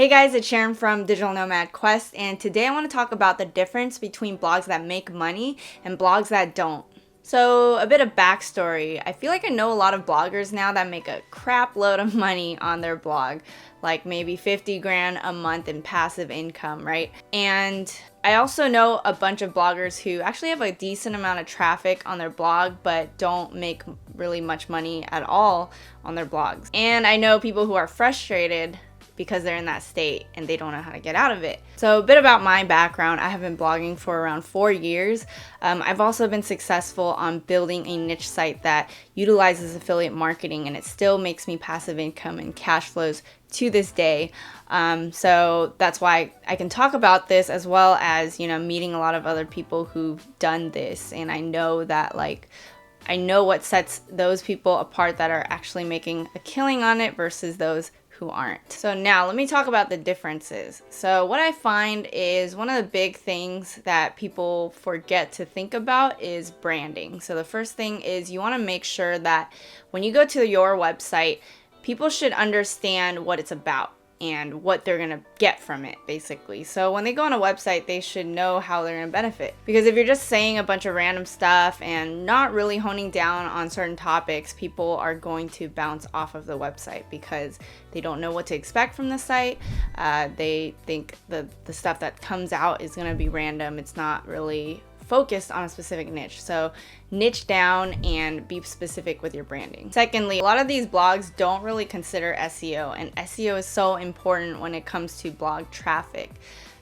Hey guys, it's Sharon from Digital Nomad Quest, and today I want to talk about the difference between blogs that make money and blogs that don't. So, a bit of backstory. I feel like I know a lot of bloggers now that make a crap load of money on their blog, like maybe 50 grand a month in passive income, right? And I also know a bunch of bloggers who actually have a decent amount of traffic on their blog, but don't make really much money at all on their blogs. And I know people who are frustrated because they're in that state and they don't know how to get out of it. So a bit about my background. I have been blogging for around 4 years. I've also been successful on building a niche site that utilizes affiliate marketing, and it still makes me passive income and cash flows to this day. So that's why I can talk about this, as well as, meeting a lot of other people who've done this. And I know that I know what sets those people apart that are actually making a killing on it versus those who aren't. So now let me talk about the differences. So what I find is one of the big things that people forget to think about is branding. So the first thing is you want to make sure that when you go to your website, people should understand what it's about and what they're gonna get from it, basically. So when they go on a website, they should know how they're gonna benefit. Because if you're just saying a bunch of random stuff and not really honing down on certain topics, people are going to bounce off of the website because they don't know what to expect from the site. They think the stuff that comes out is gonna be random. It's not really focused on a specific niche. So niche down and be specific with your branding. Secondly, a lot of these blogs don't really consider SEO, and SEO is so important when it comes to blog traffic.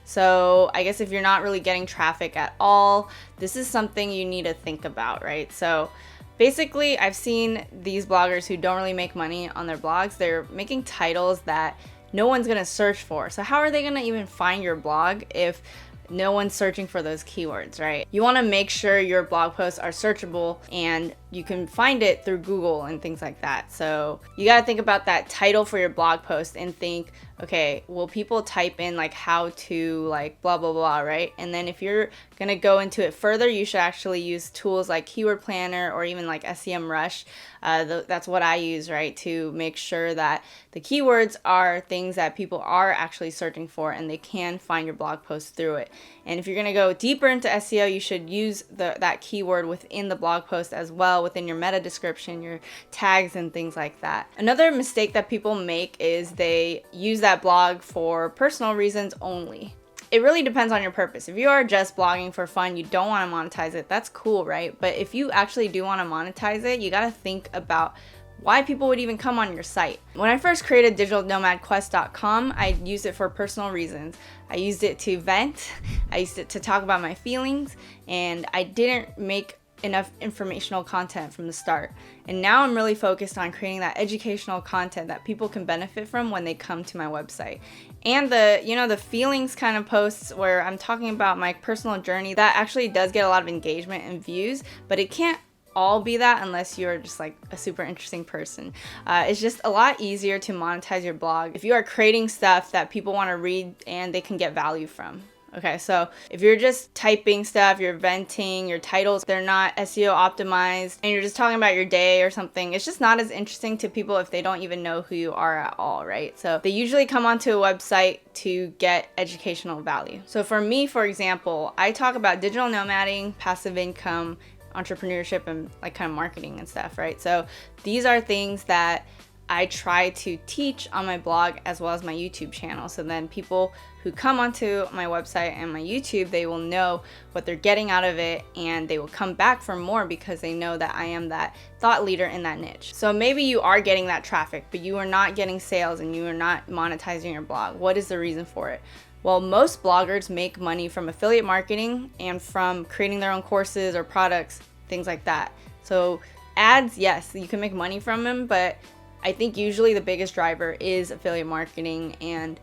So I guess if you're not really getting traffic at all, this is something you need to think about, right? So basically, I've seen these bloggers who don't really make money on their blogs. They're making titles that no one's gonna search for. So how are they gonna even find your blog if no one's searching for those keywords, right? You want to make sure your blog posts are searchable and you can find it through Google and things like that. So you got to think about that title for your blog post and think, okay, will people type in how to blah, blah, blah, right? And then if you're going to go into it further, you should actually use tools like Keyword Planner or even SEMrush. That's what I use, right? To make sure that the keywords are things that people are actually searching for and they can find your blog post through it. And if you're going to go deeper into SEO, you should use that keyword within the blog post as well, within your meta description, your tags and things like that. Another mistake that people make is they use that blog for personal reasons only. It really depends on your purpose. If you are just blogging for fun, you don't want to monetize it, that's cool, right? But if you actually do want to monetize it, you got to think about why people would even come on your site. When I first created digitalnomadquest.com, I used it for personal reasons. I used it to vent, I used it to talk about my feelings, and I didn't make enough informational content from the start. And now I'm really focused on creating that educational content that people can benefit from when they come to my website. And the feelings kind of posts where I'm talking about my personal journey, that actually does get a lot of engagement and views, but it can't all be that unless you're just a super interesting person. It's just a lot easier to monetize your blog if you are creating stuff that people want to read and they can get value from. Okay, so if you're just typing stuff, you're venting, your titles, they're not SEO optimized, and you're just talking about your day or something, it's just not as interesting to people if they don't even know who you are at all, right? So they usually come onto a website to get educational value. So for me, for example, I talk about digital nomading, passive income, entrepreneurship, and kind of marketing and stuff, right? So these are things that I try to teach on my blog as well as my YouTube channel. So then people who come onto my website and my YouTube, they will know what they're getting out of it, and they will come back for more because they know that I am that thought leader in that niche. So maybe you are getting that traffic, but you are not getting sales and you are not monetizing your blog. What is the reason for it? Well, most bloggers make money from affiliate marketing and from creating their own courses or products, things like that. So ads, yes, you can make money from them, but I think usually the biggest driver is affiliate marketing and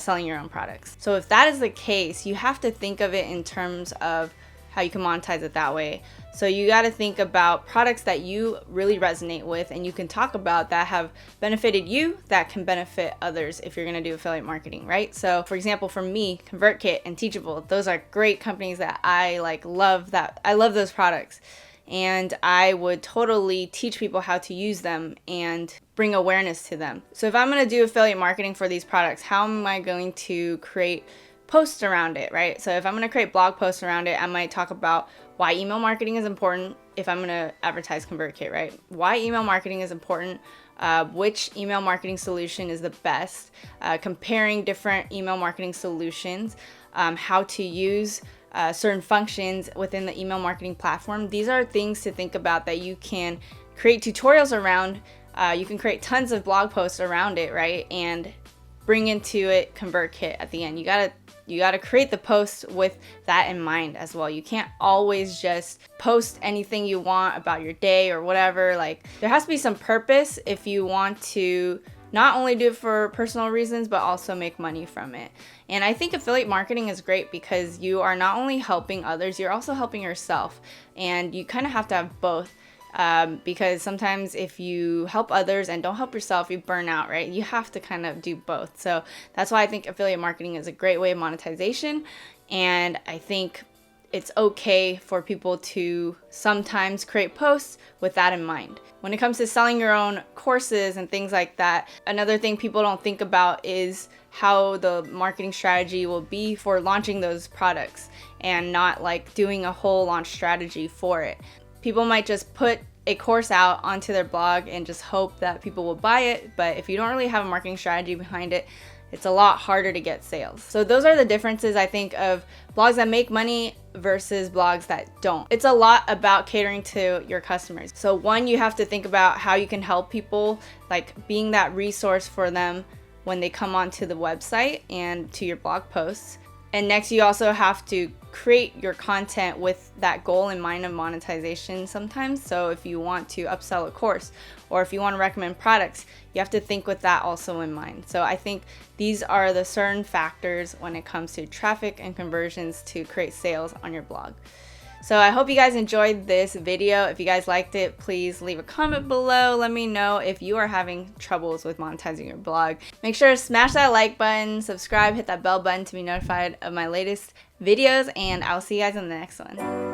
selling your own products. So if that is the case, you have to think of it in terms of how you can monetize it that way. So you got to think about products that you really resonate with and you can talk about that have benefited you, that can benefit others if you're going to do affiliate marketing, right? So for example, for me, ConvertKit and Teachable, those are great companies that I love those products. And I would totally teach people how to use them and bring awareness to them. So if I'm going to do affiliate marketing for these products, how am I going to create posts around it, right? So if I'm going to create blog posts around it, I might talk about why email marketing is important if I'm going to advertise ConvertKit, right? Why email marketing is important, which email marketing solution is the best, comparing different email marketing solutions, how to use certain functions within the email marketing platform. These are things to think about that you can create tutorials around. You can create tons of blog posts around it, right? And bring into it ConvertKit at the end. You gotta create the post with that in mind as well. You can't always just post anything you want about your day or whatever. Like, there has to be some purpose if you want to not only do it for personal reasons, but also make money from it. And I think affiliate marketing is great because you are not only helping others, you're also helping yourself. And you kind of have to have both. Because sometimes if you help others and don't help yourself, you burn out, right? You have to kind of do both. So that's why I think affiliate marketing is a great way of monetization. And I think it's okay for people to sometimes create posts with that in mind. When it comes to selling your own courses and things like that, another thing people don't think about is how the marketing strategy will be for launching those products and not like doing a whole launch strategy for it. People might just put a course out onto their blog and just hope that people will buy it, but if you don't really have a marketing strategy behind it, it's a lot harder to get sales. So those are the differences, I think, of blogs that make money versus blogs that don't. It's a lot about catering to your customers. So one, you have to think about how you can help people, like being that resource for them when they come onto the website and to your blog posts. And next, you also have to create your content with that goal in mind of monetization sometimes. So if you want to upsell a course or if you want to recommend products, you have to think with that also in mind. So I think these are the certain factors when it comes to traffic and conversions to create sales on your blog. So I hope you guys enjoyed this video. If you guys liked it, please leave a comment below. Let me know if you are having troubles with monetizing your blog. Make sure to smash that like button, subscribe, hit that bell button to be notified of my latest videos, and I'll see you guys in the next one.